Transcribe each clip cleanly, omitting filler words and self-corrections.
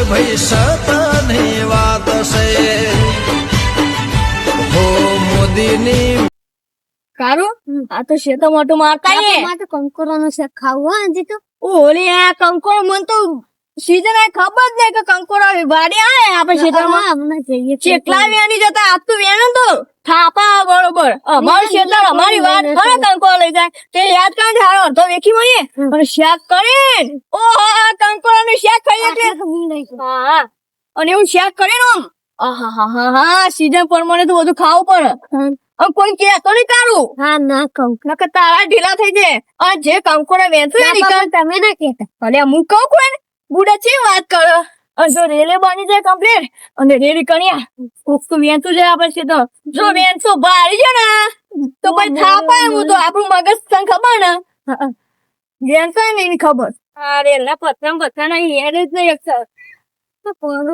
ભાઈ સતની વાત છે હો મોદીની કારું આ તો શેતો મોટું મારતા ને તો કંકોરો નો શેક ખાવું હા હજી તો ઓલી આ કંકોરો મન તો સીઝન આ ખબર જ નહીં કે કંકોરો વાડી આવે આપણે ખેતરમાં હમણાં જઈએ ચેકલા વેણી જતા આપ તો વેણ તો થાપા બરોબર અમારું ખેતર અમારી વાત કરે કંકોરો લઈ જાય તે યાદ કાં ધારો તો વેખી મળીએ અને શાક કરે ઓહો કંકોરો નું શાક ખાઈએ એટલે હા અને એવું શાક કરે ને આહા સીઝન પ્રમાણે તો બધું ખાવું પડે કોઈ કહેતો નહીં તારું હા ના કંકોરો નકર તારા ઢીલા થઈ જાય અને જે કંકોરો વેચું તમે ના કેતા અલે હું કહું કોઈ બુડા છે વાત કરો અને જો રેલે બની જાય કમ્પ્લીટ અને રેલી કણ્યા કોક તો વેચું જાય આપણે તો જો વેચું ભારી છે ને તો પછી થાપાય હું તો આપણું મગજ તને ખબર ને વેચાય નહીં ખબર આ રેલના પથરા નહીં હેડ જ નહીં અક્ષર તો કોણ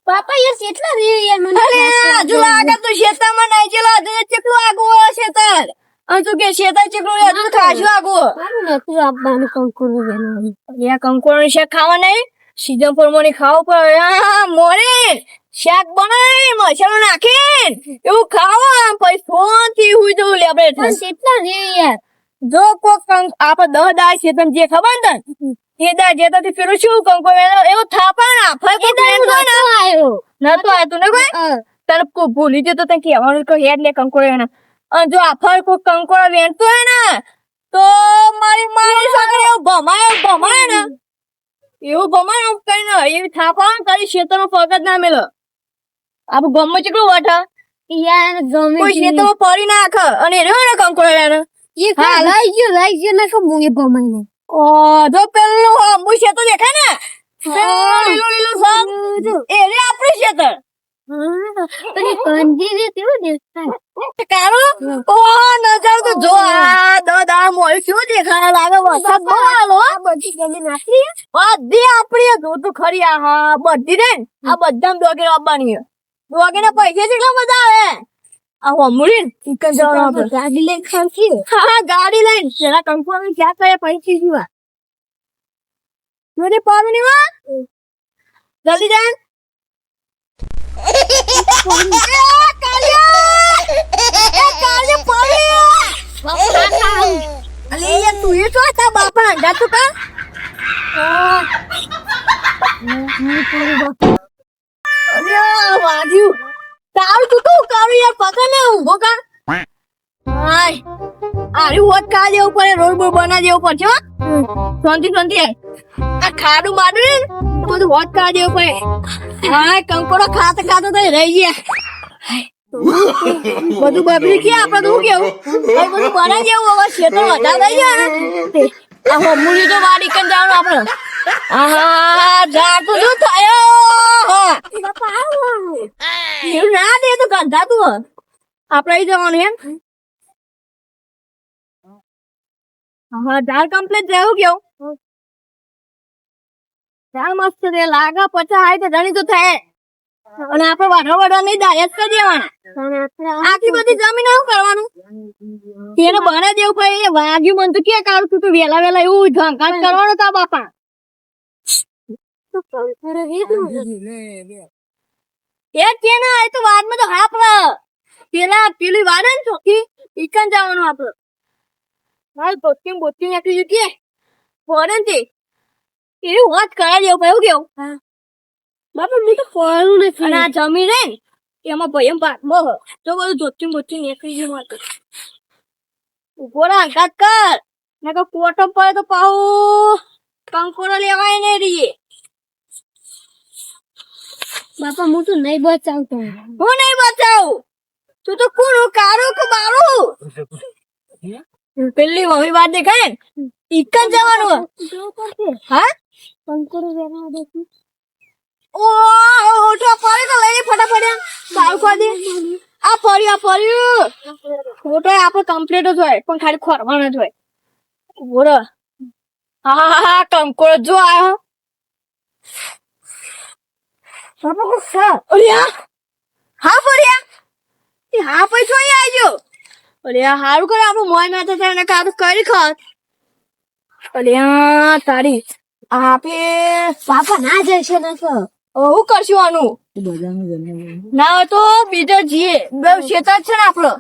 પાપા યાર કેટલા રે યાર મને અરે હજુ લાગે તો શેતામાં નાઈ ગયેલો હજુ કેટલું આગું હોય શેતર અને તું કે શેતર કેટલું હજુ ખાસું આગું મારું નથી આપવાનું કંકોરો વેણવાનું અહીંયા કંકોરો શાક ખાવા નહીં સીઝન પ્રમાણે ખાવું પડે મોરે શાક બનાવી મસાલો નાખીને એવું ખાવા પછી ફોન થી હુઈ જવું લે આપણે કેટલા રે યાર જો કોક આપડે 10 દાળ છે તને જે ખબર ને એ દાળ જે તો પેલું શું કંકોરો એવું થાપા ના ફરકો આવ્યો નતો આવતું ને કોઈ તને ભૂલી જતો તને કહેવાનું કે હેડ લે કંકોરો એના અને જો આફર કોઈ કંકોરો વેણતો હોય ને તો મારી સાથે એવું ભમાય ને એવું ભમાય કઈ ને એવી થાપા તારી ખેતરમાં પગ જ ના મેલો આપણું ગમે કેટલું વઠા યાર ગમે કોઈ ખેતરમાં પડી નાખ અને રહ્યો ને કંકોરો એને હા લઈ ગયો ને કે મુએ ભમાઈ ને ઓ જો પેલું અંબુ છે તો દેખાય ને લીલું સામ એ રે આપણું ખેતર પછી કંદીરી કેવું દેખાય કારો ઓ નજર તો જો આ દાદા મોય શું દેખાય લાગે વરસાદ બહુ આલો બધી જમી નાખી બધી આપણી જો તો ખરી હા બધી ને આ બધામાં ડોગેર આપવાની ડોગેર ના પૈસા કેટલા બધા આવે આ હમુડી ચિકન જવાનું ગાડી લઈ ખાંસી હા ગાડી લઈને જરા કંકોરો ક્યાં કરે પૈસા જીવા જોડે પાડું ની વાત જલ્દી જા તું એ તો હતા બાપા અંડા તું કા વાગ્યું તારું તું કાળું યાર પકડ ને ઊભો કા હાય આરી હોત કા દેવું પડે રોડ બોડ બના દેવું પડશે હો શાંતિ આ ખાડું માડું ને બધું હોત કા દેવું પડે હાય કંકોડો ખાતો તો રહી ગયા બધું બબડી ગયા આપડે શું કેવું બધું બના જેવું હવે ખેતર વધારે થઈ ગયા ને આ હમુડી તો વાડી કન જવાનું આપડે આહા જાતું શું થયો એવું ના દે તો ગંધા તું આપડે જવાનું એમ હા દાળ કમ્પ્લીટ રહેવું કેવું દાળ મસ્ત રે લાગા 50 હાય તો ધણી તો થાય અને આપડે વાઢા નહીં દાયત કરી દેવાના આખી બધી જમીન શું કરવાનું એને બના દેવું પડે વાગ્યું મન તો કે કાઢું તું વેલા એવું ઢંકાણ કરવાનું તા બાપા એ કે ના એ તો વાડમાં તો આપડે પેલી વાડ ને ચોખ્ખી ઈકન જવાનું આપડે હાલ બોટિંગ નાખી જઈએ ફોરન થી એવી વાત કરા દેવું પડે એવું કેવું બાપા મેં તો ફોરનું નથી અને આ જમી રે ને એમાં ભયમ પાકમાં તો બધું બોટિંગ નીકળી ગયું માટે ઉભો રાખ કાત કર ને કે કોટો પડે તો પાહુ કંકોડો લેવાય ને રીએ બાપા હું તો નહીં બચાવતો હું નહીં બચાવું તું તો કોણ કારું કે બારું પેલી મમ્મી વાત દેખાય ને ઈકન જવાનું હા કંકોરો વેણવા દેખી ઓ ઓટો પડે તો લઈ ફટાફટ સારું કરી દે આ પડ્યું ફોટો આપણો કમ્પ્લીટ જ હોય પણ ખાલી ખોરવાનો જ હોય બોલો હા કંકોડો જો આવ્યો હા પડ્યા હા પૈસો આવી ગયો હારું કરે આપણું મોય ના થાય કાઢું કરી ખાત તારી આપે બાપા ના જશે ને તો શું કરશું આનું ના હોય તો બીજો જીએ બે શેતર છે ને આપડો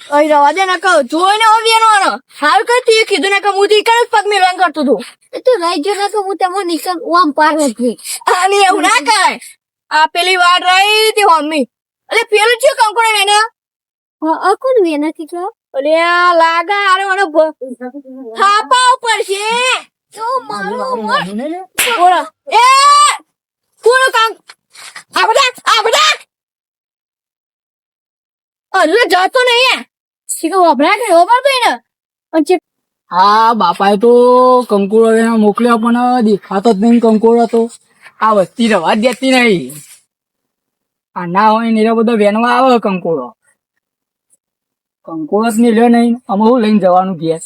અહીં રવા દે ના કહું જોઈને હવે એનો હાલ કરતી કીધું ને કે હું ઈ જ પગ મેળવાનું કરતો હતો એ તો રહી ગયો ને તો હું તમને નીકળ ઓમ પાર જ અને એવું ના કરાય આ પેલી વાર રહી હતી મમ્મી એટલે પેલું છે કંકોડો એને કોણ વે નથી તો અલે આ લાગા અરે મને થાપા ઉપર છે તો મારો બોલો એ કોણ કામ આ બધા અરે જતો નહીં શીખો વભરા કે ઓબર તો ને અને હા બાપાએ તો કંકુડો એના મોકલ્યો પણ દેખાતો જ નહીં કંકુડો તો આ વસ્તી રવા જ દેતી નહીં આ ના હોય ને બધો વેનવા આવે કંકુડો જ નહીં લે નહીં અમે હું લઈને જવાનું ગેસ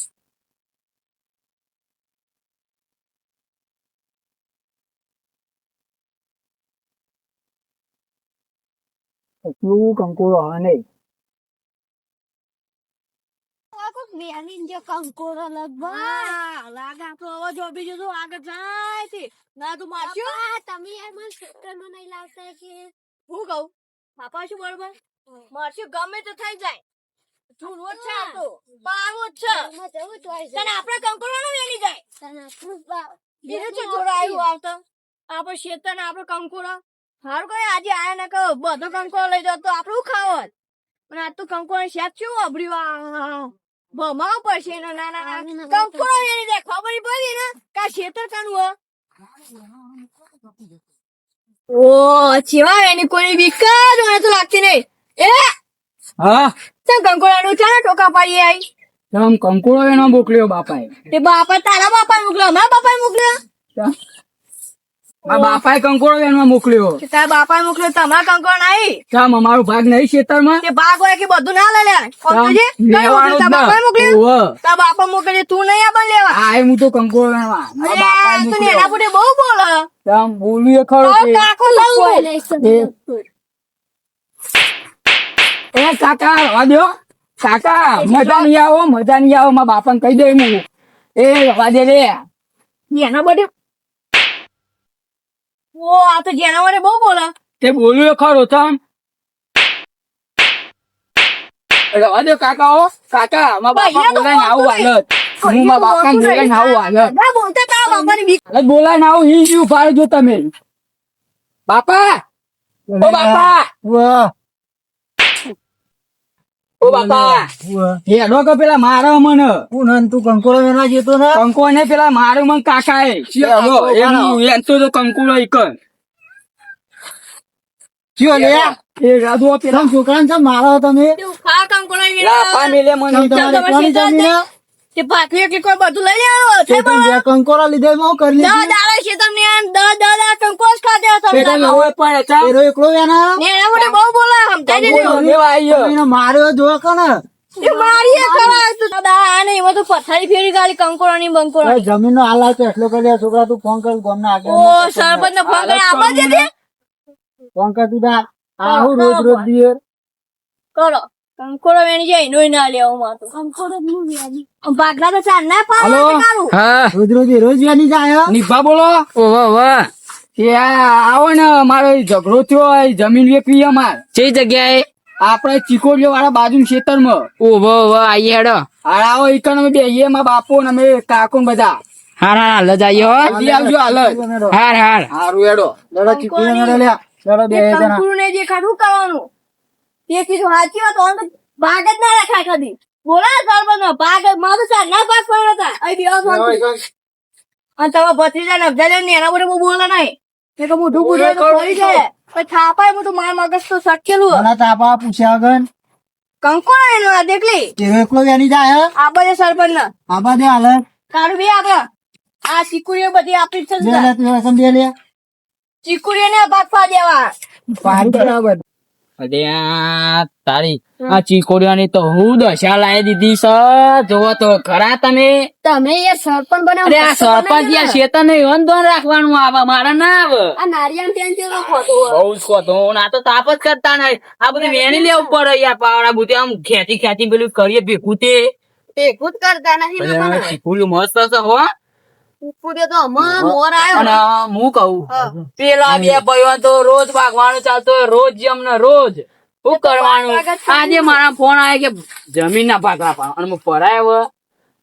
એટલું કંકુડો આવે નહીં બેની જે કંકોડો લગભગ લાગે આપણો અવાજ ઓબી જતો આગળ જાય છે ના તું મારશું તમે યાર મને ખેતરમાં નહીં લાવતા કે હું કહું પાપા શું બરોબર મારશું ગમે તો થઈ જાય તું રોજ છે આ તો પાવો જ છે જવું તો તને આપણે કંકોડો ન વેલી જાય તને બીજું છે જોડો આવ્યું આવતો આપણે શેતર ને આપણે કંકોડો હારું કઈ આજે આયા ને કહો બધો કંકોડો લઈ જાવ તો આપણું ખાવત અને આ તો કંકોડો શેત શું અભર્યું ભમાવ પડશે ને ના ના કંકોડો વેલી જાય ખબર પડી ને કા શેતર કાનું ઓ ચેવા એની કોઈ વિકત મને તો લાગતી નહીં એ હા તે કંકોડાનું ચાલો ટોકા પાડી આવી તમ કંકુડો એનો મોકલ્યો બાપાએ તે બાપા તારા બાપા મોકલ્યો અમારા બાપા મોકલ્યો આ બાપાએ કંકુડો એનો મોકલ્યો કે તારા બાપા મોકલ્યો તમારા કંકોડ આવી તમ અમારો ભાગ નહીં ખેતરમાં તે ભાગ હોય કે બધું ના લે લેવાનું જ તારા બાપા મોકલ્યો ઓવે. તારા બાપા મોકલ્યો તું નહીં આબન લેવા આ હું તો કંકુડો વેણવા મારા બાપાએ અરે તું એના મોકલ્યો પુટે બહુ બોલે તમ બોલ્યું એ ખરું તો છે. કાકો થવું એ કાકા રવા દો કાકા મજા નહીં આવો મારા બાપાને કહી દે હું એ રવા દે રે એના બધે ઓ આ તો જેના મને બહુ બોલે તે બોલ્યું એ ખરું તમ રવા દો કાકા મારા બાપા બોલાઈને આવું હાલત હું મારા બાપાને બોલાઈને આવું હાલત ના બોલતા તારા બાપાની બીક હાલત બોલાઈને આવું ઈ શું ફાડે જો તમે બાપા ઓ બાપા ઓ બાપા હેડો કે પેલા મારે મને તું કંકોડો વેના જતો ને કંકો ને પેલા મારું મને કાકા એમ તો કંકુડો એક કયો લે એ રાધુ પેલા છોકરાને છે મારો તમે તું ખા કંકોડા લાપા મેલે મને તમારે કોની જમીન તે ભાખરી કે કોઈ બધું લઈ લેવાનું છે પણ કંકોડા લીધે હું કરી દસ લીધી દાડા છે તમને દસ કંકોસ ખાતે પેલા નવો પણ હતા એરો એકલો વેના ને એના માટે બહુ બોલા સમજાઈ દેજો લેવા આવ્યો એને માર્યો જો કને એ મારી કરાય તું દાદા આ નહીં એમાં તો પથારી ફેરી ગાલી કંકોડાની બંકોડાની જમીન નો હાલ તો એટલો કરી દે છોકરા તું ફોન કર ગામ ના ઓ સરપંચ ને ફોન કરી આપવા દે દે ફોન કર તું દા આવું રોજ દિયર કરો કંકોડો વેણી જાય નોય ના લેવું માં તો કંકોડો જ નું વેની ભાગલા તો ચાર ના પાડે હલો કારું હા રોજ વેની જાય નિભા બોલો ઓહો વાહ આવો ને મારો ઝઘડો થયો હોય જમીન વેચવી અમાર કઈ જગ્યાએ આપણે ચીકોડિયો વાળા બાજુ ખેતરમાં ઓહો વાહ આઈએ હેડો હાલ આવો ઈકણ અમે બેહીએ મારા બાપુ ને અમે કાકો ને બધા હાર હાર હાલ જ આઈએ હો જલ્દી આવજો હાલ હાર હાર હારું હેડો લડો ચીકુને લડો લે લડો બે જણા કંકુડું ને જે ખાધું કરવાનું તે કીધું સાચી વાત તો ભાગ જ ના રખાય કદી બોલા સરપંચ નો ભાગ મારું ચાર ના ભાગ પડ્યો હતા અહીં દિવસ અને તમારા ભત્રીજા ને અફજાજા ને એના બધે બહુ બોલા નહીં મેં કહું મોઢું બુઢું તો ફરી જાય પણ થાપાય હું તો માર મગજ તો સકેલું મને તાપા પૂછ્યા આગળ કંકોડો એનો આ દેખલી તેરો એકલો વેની જાય આ બધે સરપંચ ના આબા દે હાલ તારું બી આપડે આ ચીકુડીઓ બધી આપી જ બે છે લે તું રસમ દે લે ચીકુડીઓ ને ભાગવા દેવા પાડી બરાબર અરે આ તારી આ ચીકોડિયાની તો હું દશા લાવી દીધી છે જોવો તો ખરા તમે તમે યાર સરપંચ બનાવો અરે આ સરપંચ યાર શેતર ને ધોન રાખવાનું આવે મારા ના આવે આ નારિયેળ ત્યાં જેલો ખોટો બહુ જ કહો આ તો તાપ જ કરતા નહીં આ બધું વેણી લેવું પડે યાર પાવડા બુતે આમ ખેંચી પેલું કરીએ ભેગું તે ભેગું જ કરતા નથી ચીકુડિયું મસ્ત છે હો ઉપુડે તો હમણાં મોર આવ્યો અને હું કહું પેલા બે ભાઈઓ તો રોજ ભાગવાનું ચાલતો હોય, રોજ જેમને રોજ શું કરવાનું. આજે મારા ફોન આવે કે જમીન ના ભાગલા પાડો અને હું પરાયો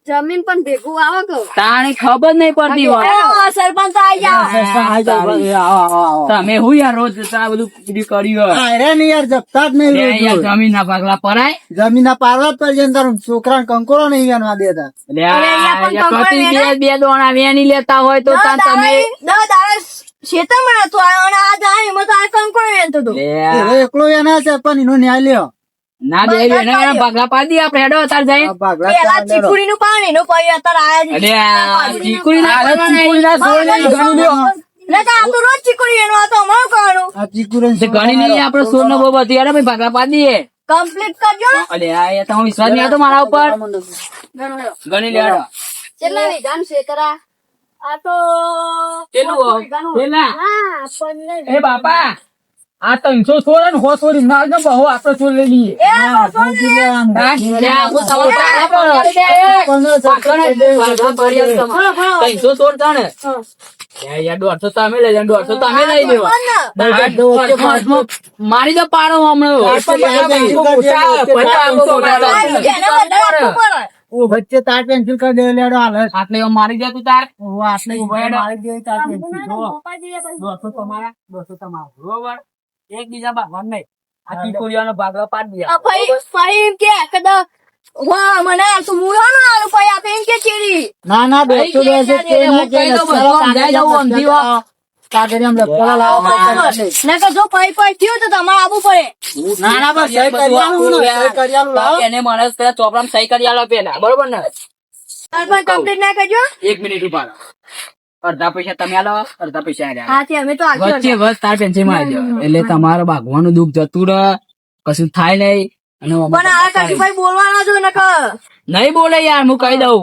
જમીન પણ ભેગું આવે કે તાણી ખબર નહીં પડતી હોય. સરપંચ આવી જાઓ તમે હું યાર રોજ આ બધું બધું કર્યું હોય. અરે ને યાર જપતા જ નહીં લે રોજ યાર રોજ. જમીન ના ભાગલા પરાય. જમીનના પારવા જ પડશે ને તારું છોકરાને કંકોડો નહીં વેણવા દેતા. લે અહીંયા પણ યાર કંકોડો કતી વેણે? બે દોણા વેણી લેતા હોય તો તાન તમે ખેતરમાં નતો આવ્યો અને આ જાય એમાં તો આ કંકોડો વેણતો હતો. લે એનો એકલો વેણા છે પણ એનો ન્યાય લ્યો. ના બે વેણા ભાગલા પાડી દઈએ આપણે હેડો તાર જઈ. આ ભાગલા પેલા ચાલે લ્યો. ચીકુડી નું પાણી નું પછી અત્યારે આયા અરે ચીકુડી ના અરે ચીકુડીના છોડ નહીં, ગણી લ્યો. ને તો આ તો રોજ ચીકુડી વેણવા તો અમારું કરવાનું આ ચીકુડીને છોડ ઘણી નહીં આપડે સોર નો બહુ બધી હેડો ભાઈ ભાગલા પાડી દઈએ. કમ્પ્લીટ કરજો ને. અરે આ યાર તમે વિશ્વાસ નહીં આવતો મારા ઉપર. ગણી લે હેડો. કેટલા વીઘાનું છે તારા? આ તો કેટલું પેલા હા પણ એ બાપા આ 300 છોડ ને 100 છોડી ના ને બહુ આપણે છોડ લઈ લઈએ. એ બસો ને લે આમ. હા, લે આ હું તમારો ભાગલા પડી દે. ભાગલા પડી દે તમારે. 300 છોડ છે ને લે યાર 150 તમે લઈ લો 150 તમે લઈ લેવા. મારી તો પાડો હમણાં વચ્ચે તાર પેન્સિલ કરી દે લેડો હાલે. આટલે મારી દે તું તાર. ઓ આટલે મારી દે તાર પેન્સિલ જો. દોસ્તો તમારા બરોબર એકબીજા ભાગવાન નહીં. આ ચીકુડીઓનો ભાગલો પાડી દે. પછી એમ કે કદાચ વાહ મને આ તો મૂળાનો આલુ પછી આપે એમ કે ચેરી ના ના દોસ્તો બેસે તે ના કે હું કહી દઉં બધું સમજાઈ દઉં સમજી લો. કાગળ એમ લખેલા લાવો ને કે જો પઈ થયું તો તમારે આવવું પડે. ના ના બસ સહી કરી આલું ને, સહી કરી આલું લાવો. એને મને પેલા ચોપડામાં સહી કરી આલો પેલા બરોબર ને. સરપંચ કમ્પ્લીટ ના કરજો. 1 મિનિટ ઉભા રહો. અડધા પૈસા તમે આલો અડધા પૈસા આલ્યા. હાથી અમે તો આગળ વચ્ચે વચ તાર પેન્સિલ માં આવી જાવ એટલે તમારે ભાગવાનું દુઃખ જતું રહે કશું થાય નહીં. અને પણ આ કશું ભાઈ બોલવાના છો ને કે નહીં બોલે યાર હું કહી દઉં.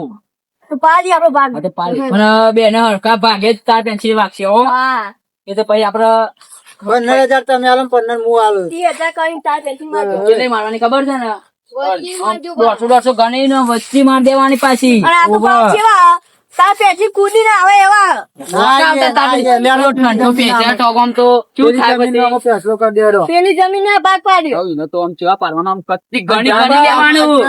તો પાડી આપણો ભાગ. હા તો પાડી. પણ બેને હરખા ભાગે જ તાર પેન્સિલ વાગશે હો. હા એ તો પછી આપડે 15,000 તમે આલો ને 15 હું આલું. 30,000 કરીને તાર પેન્સિલ માં કેટલી મારવાની ખબર છે ને 150 ગણી ને વચ્ચી માર દેવાની પાછી. અને આ તો પાછ કેવા તાર પેન્સિલ કૂદીને આવે એવા. ઠંડો પેચા ટોગમ તો શું થાય પછી? જમીનનો ફેસલો કરી દેડો. પેલી જમીન ના ભાગ પાડ્યો. તો આમ ચેવા પાડવાનો આમ કત્તી ગણી ગણી લેવાનું.